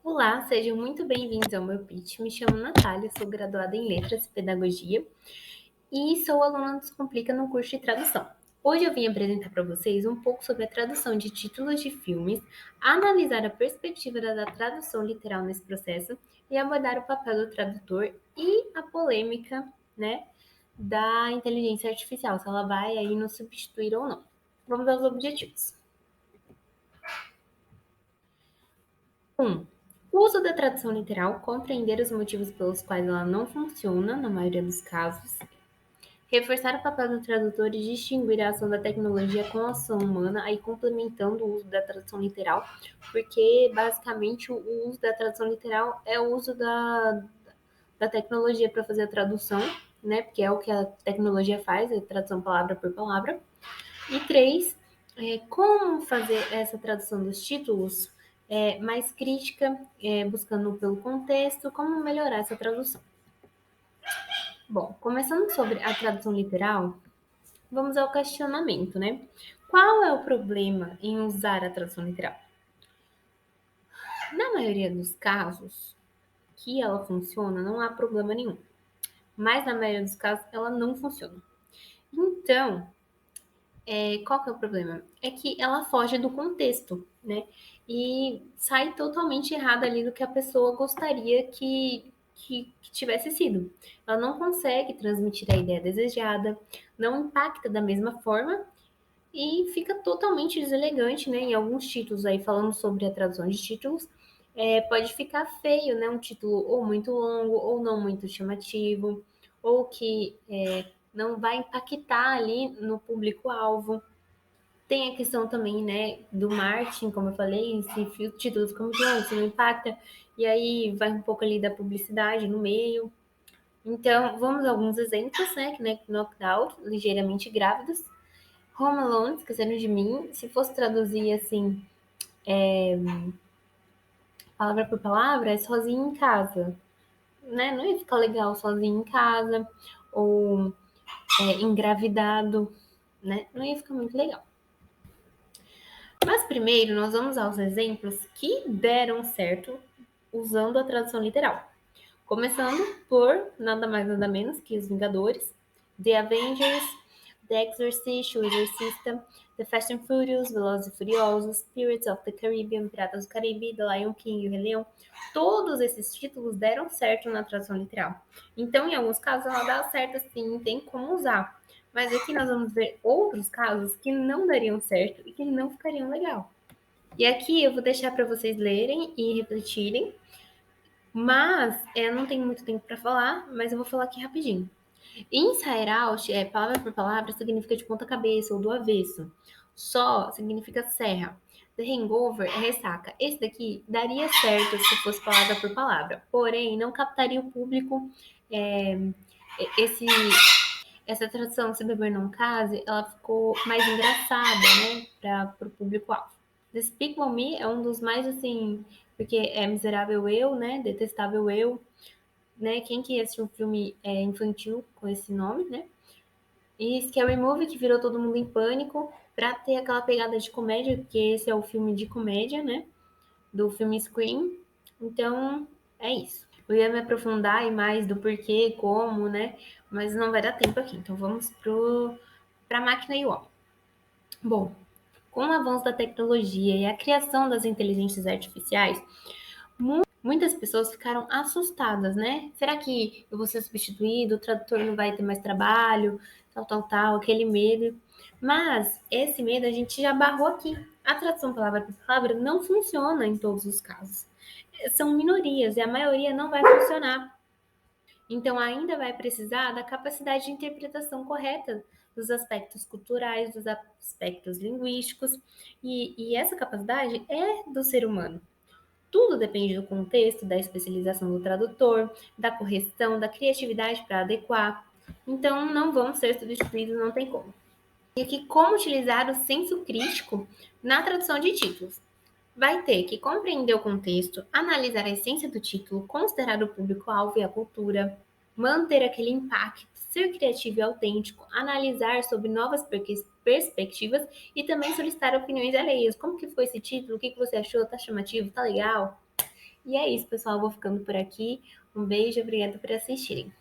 Olá, sejam muito bem-vindos ao meu pitch. Me chamo Natália, sou graduada em Letras e Pedagogia e sou aluna do Descomplica no curso de tradução. Hoje eu vim apresentar para vocês um pouco sobre a tradução de títulos de filmes, analisar a perspectiva da tradução literal nesse processo e abordar o papel do tradutor e a polêmica, né, da inteligência artificial, se ela vai aí nos substituir ou não. Vamos aos objetivos. 1. O uso da tradução literal, compreender os motivos pelos quais ela não funciona, na maioria dos casos. Reforçar o papel do tradutor e distinguir a ação da tecnologia com a ação humana, aí complementando o uso da tradução literal, porque basicamente o uso da tradução literal é o uso da tecnologia para fazer a tradução, né? Porque é o que a tecnologia faz, a tradução palavra por palavra. E 3, como fazer essa tradução dos títulos mais crítica, buscando pelo contexto, como melhorar essa tradução. Bom, começando sobre a tradução literal, vamos ao questionamento, né? Qual é o problema em usar a tradução literal? Na maioria dos casos que ela funciona, não há problema nenhum. Mas na maioria dos casos, ela não funciona. Então, qual que é o problema? É que ela foge do contexto, né? E sai totalmente errada ali do que a pessoa gostaria que tivesse sido. Ela não consegue transmitir a ideia desejada, não impacta da mesma forma e fica totalmente deselegante, né? Em alguns títulos aí, falando sobre a tradução de títulos, pode ficar feio, né? Um título ou muito longo ou não muito chamativo, ou que não vai impactar ali no público-alvo. Tem a questão também, né, do marketing, como eu falei, se o título fica muito longo, se não impacta, e aí vai um pouco ali da publicidade no meio. Então, vamos a alguns exemplos, né, que Knockout, ligeiramente grávidos. Home Alone, Esqueceram de Mim, se fosse traduzir assim, palavra por palavra, é sozinho em casa, né? Não ia ficar legal sozinho em casa, ou engravidado, né? Não ia ficar muito legal. Mas primeiro nós vamos aos exemplos que deram certo usando a tradução literal. Começando por nada mais nada menos que Os Vingadores, The Avengers, The Exorcist, O Exorcista, The Fast and Furious, Velozes e Furiosos, Pirates of the Caribbean, Piratas do Caribe, The Lion King e o Rei Leão. Todos esses títulos deram certo na tradução literal. Então, em alguns casos, ela dá certo sim, tem como usar. Mas aqui nós vamos ver outros casos que não dariam certo e que não ficariam legal. E aqui eu vou deixar para vocês lerem e refletirem, mas eu não tenho muito tempo para falar, mas eu vou falar aqui rapidinho. Inside out, palavra por palavra, significa de ponta cabeça ou do avesso. Só significa serra. The hangover é ressaca. Esse daqui daria certo se fosse palavra por palavra, porém não captaria o público. É, esse, essa tradução, Se Beber Não Case, ela ficou mais engraçada, né, para o público-alvo. Despicable Me é um dos mais assim, porque é Miserável Eu, né, Detestável Eu, né? Quem que assistiu um filme infantil com esse nome, né? E Scary Movie, que virou Todo Mundo em Pânico, pra ter aquela pegada de comédia, porque esse é o filme de comédia, né? Do filme Scream. Então, é isso. Eu ia me aprofundar em mais do porquê, como, né? Mas não vai dar tempo aqui. Então, vamos para a máquina e o homem. Bom, com o avanço da tecnologia e a criação das inteligências artificiais, muitas pessoas ficaram assustadas, né? Será que eu vou ser substituído? O tradutor não vai ter mais trabalho? Tal, aquele medo. Mas esse medo a gente já barrou aqui. A tradução palavra por palavra não funciona em todos os casos. São minorias e a maioria não vai funcionar. Então, ainda vai precisar da capacidade de interpretação correta dos aspectos culturais, dos aspectos linguísticos, e essa capacidade é do ser humano. Tudo depende do contexto, da especialização do tradutor, da correção, da criatividade para adequar. Então, não vão ser substituídos, não tem como. E aqui, como utilizar o senso crítico na tradução de títulos? Vai ter que compreender o contexto, analisar a essência do título, considerar o público-alvo e a cultura, manter aquele impacto, ser criativo e autêntico, analisar sobre novas perspectivas e também solicitar opiniões alheias. Como que foi esse título? O que você achou? Tá chamativo? Tá legal? E é isso, pessoal. Eu vou ficando por aqui. Um beijo, obrigada por assistirem.